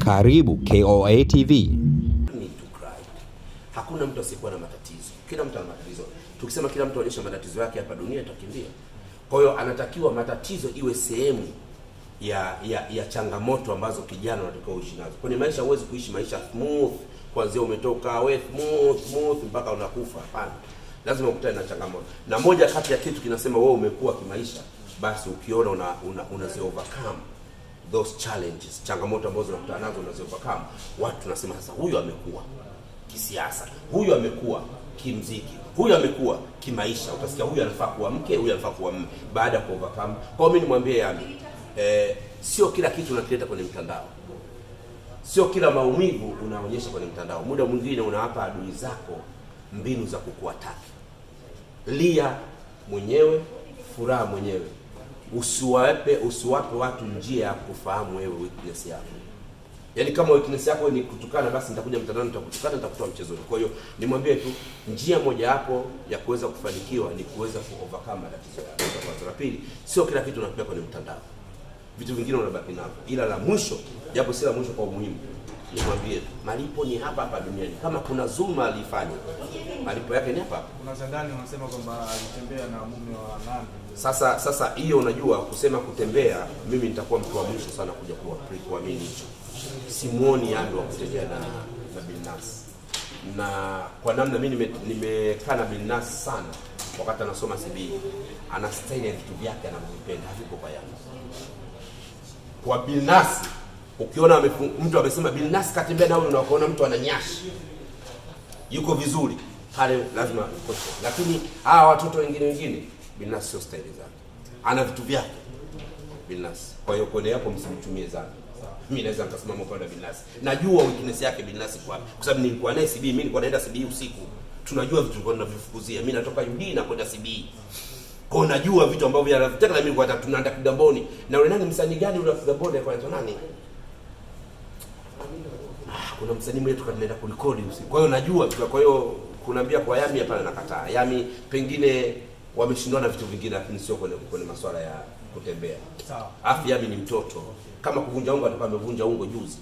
Karibu KOA TV. Hakuna mtu asiyekuwa na matatizo. Kila mtu ana matatizo. Tukisema kila mtu aonyesha matatizo yake hapa dunia itakimbia. Kwa hiyo anatakiwa matatizo iwe sehemu ya changamoto ambazo kijana anatakiwa kuishi nazo. Kwenye maisha huwezi kuishi maisha smooth kuanzia umetoka wewe smooth mpaka unakufa. Hapana. Lazima ukutane na changamoto. Na moja kati ya kitu kinasema wewe umekuwa kimaisha, basi ukiona unazi overcome those challenges, changamoto ambazo unakutana nazo unazi overcome. Watu tunasema sasa huyu amekuwa kisiasa, huyu amekuwa kimziki, huyu amekuwa kimaisha. Utasikia huyu anafaa kuwa mke, huyu anafaa kuwa mume baada ya overcome. Kwa hiyo mimi nimwambie yani, sio kila kitu unakileta kwenye mtandao. Sio kila maumivu unaonyesha kwenye mtandao. Muda mwingine unawapa adui zako mbinu za kukuataki. Lia mwenyewe, furaha mwenyewe. Usiwape watu njia ya kufahamu wewe weakness yako. Yaani kama weakness yako ni kutukana, basi nitakuja mtandao nitakutukana, nitakutoa mchezoni. Kwa hiyo nimwambie tu njia moja hapo ya kuweza kufanikiwa ni kuweza kuovercome matatizo yako. Kwa pili, sio kila kitu unapeleka kwenye mtandao. Vitu vingine unabaki navyo. Ila la mwisho, japo si la mwisho kwa umuhimu, nimwambie malipo ni hapa hapa duniani. Kama kuna dhulma alifanya, malipo yake ni hapa hapa. Kuna Zandani wanasema kwamba alitembea na mume wa nani. Sasa hiyo unajua kusema kutembea, mimi nitakuwa mtu wa mwisho sana kuja kuamini hicho. Simuoni Yando wa kutembea na Bilnas. Na kwa namna mimi nimekaa na Bilnas sana wakati anasoma CB, ana style ya vitu vyake anavyopenda, haviko kwa Yando. Kwa Bilnas, ukiona mtu amesema Bilnas katembea na wewe, unaona mtu ananyashi, yuko vizuri, pale lazima ukoshe. Lakini hawa watoto wengine Bilnas sio style zake. Ana vitu vyake Bilnas. Kwa hiyo kwenye hapo msimtumie sana. Mimi naweza nikasimama kwa Bilnas. Najua weakness yake Bilnas kwa wapi. Kwa sababu nilikuwa naye CB, mimi nilikuwa naenda CB usiku. Tunajua vitu tulikuwa tunavifukuzia. Mimi natoka UD na kwenda CB. Kwa najua vitu ambavyo yanataka, na mimi nilikuwa tunaenda Kigamboni. Na yule nani msanii gani yule wa Kigamboni alikuwa anaitwa nani? Kuna msanii mmoja tukaenda kurekodi usiku. Kwa hiyo najua vitu. Kwa hiyo kunaambia kwa Yami hapa nakataa. Yami pengine wameshindana vitu vingine, lakini sio kwenye masuala ya kutembea. Sawa. Afya Yami ni mtoto. Kama kuvunja ungo atakuwa amevunja ungo juzi.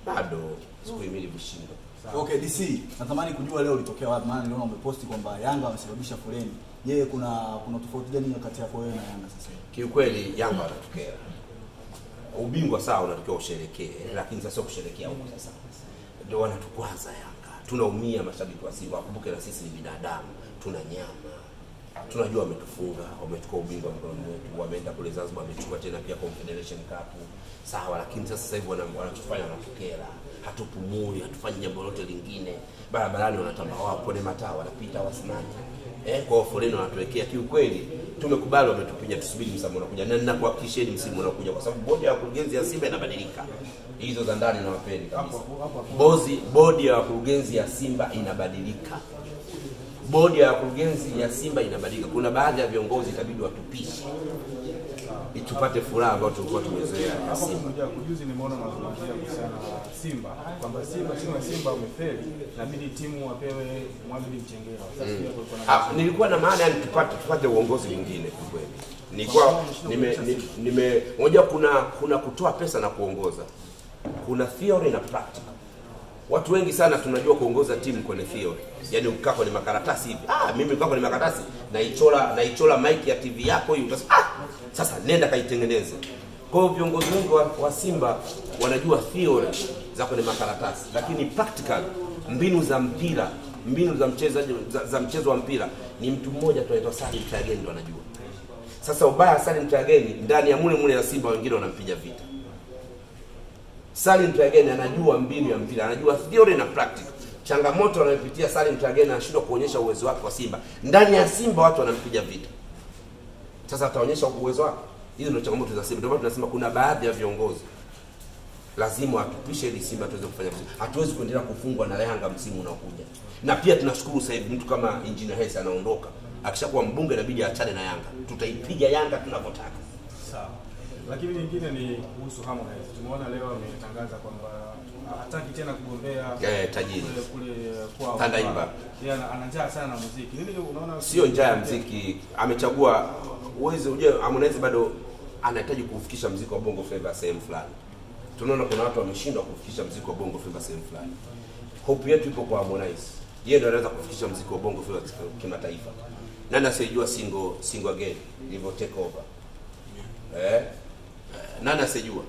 Bado sikuhimili vishindo. Okay, DC, natamani kujua leo ulitokea wapi, maana niliona umeposti kwamba Yanga wamesababisha foleni. Je, kuna tofauti gani kati yako wewe na Yanga sasa? Kiukweli Yanga wanatokea. Ubingwa sawa unatakiwa usherekee, lakini sasa sio kusherekea huko sasa. Ndio wanatukwaza Yanga. Tunaumia mashabiki wa Simba. Kumbuke na sisi ni binadamu, tuna nyama. Tunajua wametufunga, wamechukua ubingwa mkononi wetu, wameenda kule Zanzibar, wamechukua tena pia Confederation Cup. Sawa, lakini sasa hivi wanachofanya wanatukera. Hatupumui, hatufanyi jambo lolote lingine. Barabarani wanatamba wao, pone mataa wanapita wasinaji. Kwa foleni wanatuwekea. Kiukweli tumekubali, wametupinya, tusubiri msimu unakuja. Na ninakuhakikishia msimu unakuja, kwa sababu bodi ya wakurugenzi ya Simba inabadilika. Hizo za ndani na wapeni kabisa. Bodi ya wakurugenzi ya Simba inabadilika. Bodi ya wakurugenzi ya Simba inabadilika. Kuna baadhi ya viongozi itabidi watupishe itupate furaha ambayo tulikuwa tumezoea ya Simba. Kujuzi nimeona mazungumzo kuhusiana na Simba kwamba Simba umefeli, inabidi timu wapewe Mwalimu Mchengera. Nilikuwa na maana yani tupate uongozi mwingine kwa kweli. Nilikuwa moja kuna kutoa pesa na kuongoza. Kuna theory na practical. Watu wengi sana tunajua kuongoza timu kwenye theory. Yaani ukikaa kwenye makaratasi hivi. Mimi nikaa kwenye makaratasi naichora mic ya TV yako hiyo utasema sasa nenda kaitengeneze. Kwa hiyo viongozi wengi wa Simba wanajua theory za kwenye makaratasi, lakini practical, mbinu za mpira, mbinu za mchezo wa mpira ni mtu mmoja tu anaitwa Salim Trageni ndo anajua. Sasa ubaya Salim Trageni ndani ya mule na Simba wengine wanampiga vita. Salim Trageni anajua mbinu ya mpira, anajua theory na practical. Changamoto anayopitia Salim Trageni, anashindwa kuonyesha uwezo wake kwa Simba. Ndani ya Simba watu wanampiga vita. Sasa ataonyesha uwezo wake. Hizo ndio changamoto za Simba. Ndio maana tunasema kuna baadhi ya viongozi lazima watupishe ili Simba tuweze kufanya vizuri. Hatuwezi kuendelea kufungwa na Yanga msimu unaokuja. Na pia tunashukuru sasa hivi mtu kama Engineer Hersi anaondoka. Akishakuwa mbunge inabidi aachane na Yanga. Tutaipiga Yanga tunavyotaka. Sawa. Lakini nyingine ni kuhusu Harmonize. Tumeona leo ametangaza kwamba hataki tena kugombea tajiri kule kwa Tandaimba. Yeye ana njaa sana na muziki. Nini unaona? Sio njaa ya muziki, amechagua uwezo. Harmonize bado anahitaji kufikisha muziki wa Bongo Flava sehemu fulani. tunaona kuna watu wameshindwa kufikisha muziki wa Bongo Flava sehemu fulani. Hope yetu ipo kwa Harmonize. Yeye ndio anaweza kufikisha muziki wa Bongo Flava kimataifa. Nani asiyejua single again ilivyo take over? Nani asiyejua?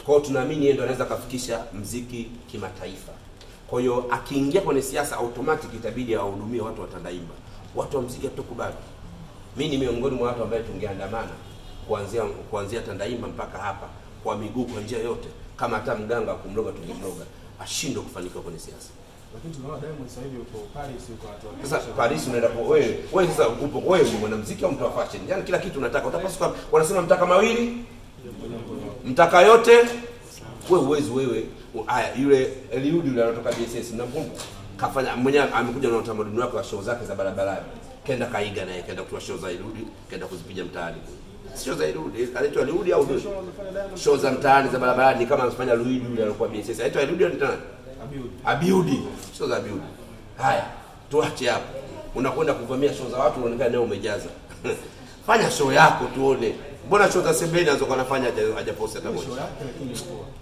Kwa hiyo tunaamini yeye ndio anaweza kufikisha muziki kimataifa. Kwa hiyo akiingia kwenye siasa automatic itabidi ahudumie watu wa Tandaimba. Watu wa muziki hatukubali. Mimi ni miongoni mwa watu ambao tungeandamana kuanzia Tandaimba mpaka hapa kwa miguu kwa njia yote, kama hata mganga kumloga tungemloga, ashindwe kufanikiwa kwenye siasa. Lakini tunaona Diamond sasa hivi uko Paris, uko watu. Sasa Paris unaenda kwa wewe sasa upo wewe ni mwanamuziki au mtu wa fashion? Yaani kila kitu unataka. Utapaswa wanasema mtaka mawili, mtaka yote. Wewe uwezi wewe. Haya yule Eliud yule anatoka BSS mnakumbuka? Kafanya mwenyewe amekuja na utamaduni wake wa show zake za barabarani. Kenda kaiga naye, kenda kutoa show za Eliud, kenda kuzipiga mtaani. Sio za Eliud, kanaitwa Eliud au show za mtaani za barabarani kama anafanya Eliud yule alikuwa BSS. Aitwa Eliud au nani? Abiudi. Show za Abiudi. Haya, tuache hapo. Unakwenda kuvamia show za watu unaonekana leo umejaza. Fanya show yako tuone. Mbona show za Sembeni anazokuwa anafanya hajapost hata moja?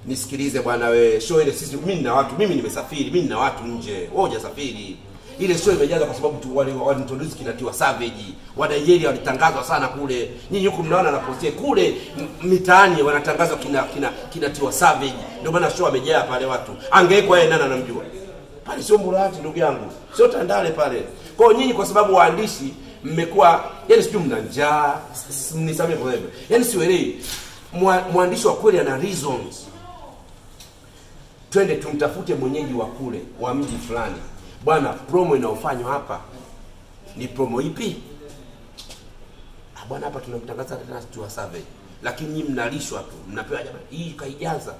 Nisikilize bwana wewe, show ile sisi mimi na watu, mimi nimesafiri, mimi na watu nje. Wewe hujasafiri. Ile show imejaza kwa sababu tu wale introduce kinatiwa Savage. Wa Nigeria walitangazwa sana kule. Nyinyi huko mnaona anapostia kule mitaani wanatangaza kinatiwa Savage. Ndio maana show amejaa pale watu. Angewekwa yeye nani anamjua? Pale sio Mburati ndugu yangu. Sio Tandale pale. Kwa hiyo nyinyi kwa sababu waandishi mmekuwa yani sijui mna njaa, mnisamee kwa hivyo. Yani sielewi. Mwandishi wa kweli ana reasons. Twende tumtafute mwenyeji wa kule wa mji fulani. Bwana, promo inaofanywa hapa ni promo ipi? Bwana, hapa tunamtangaza tena Tiwa Savage. Lakini nyinyi mnalishwa tu. Mnapewa jamani, hii kaijaza.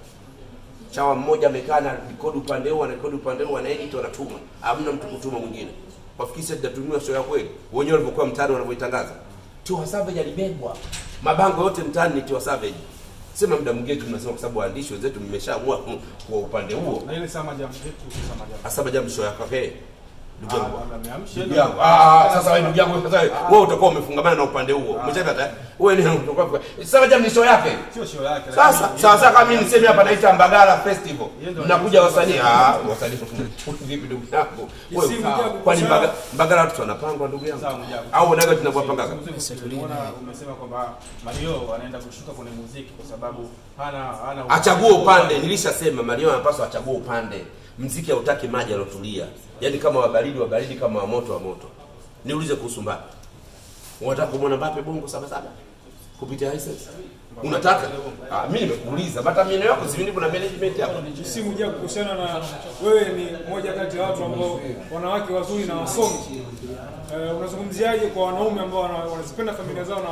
Chawa mmoja amekaa na record upande huu, anarekodi upande huu, na edit wanatuma. Hamna mtu kutuma mwingine. Wafikisha tutatumiwa show ya kweli. Wenyewe walivyokuwa mtaani wanavyoitangaza. Tiwa Savage alibebwa. Mabango yote mtaani ni Tiwa Savage. Sema muda mwingine tunasema kwa sababu waandishi wenzetu mmeshaamua kwa upande huo. Na ile Sama Jam zetu Sama Jam show yako ndugu yangu. Sasa wewe ndugu yangu sasa wewe utakuwa umefungamana na upande huo. Umeshapata? Wewe ni utakuwa. Sama Jam ni show yake. Sio show yake. Sasa kama mimi niseme hapa naita Mbagala Festival. Mnakuja wasanii. Wasanii vipi ndugu yangu? Kwani Mbagala watu wanapangwa ndugu yangu? Au unaga tunapopanga? Unaona umesema kwamba Mario anaenda kushuka kwenye muziki kwa sababu hana achague upande. Nilishasema Mario anapaswa achague upande. Muziki hautaki maji yalotulia. Yaani kama wa baridi kama wa moto. Niulize kuhusu Mbappe. Unataka kumuona Mbappe Bongo saba kupitia license? Unataka? Mimi nimekuuliza. Hata mimi yako si kuna management hapo. Si mmoja kuhusiana na wewe ni mmoja kati ya watu ambao wanawake wazuri na wasomi. Unazungumziaje kwa wanaume ambao wanazipenda familia zao na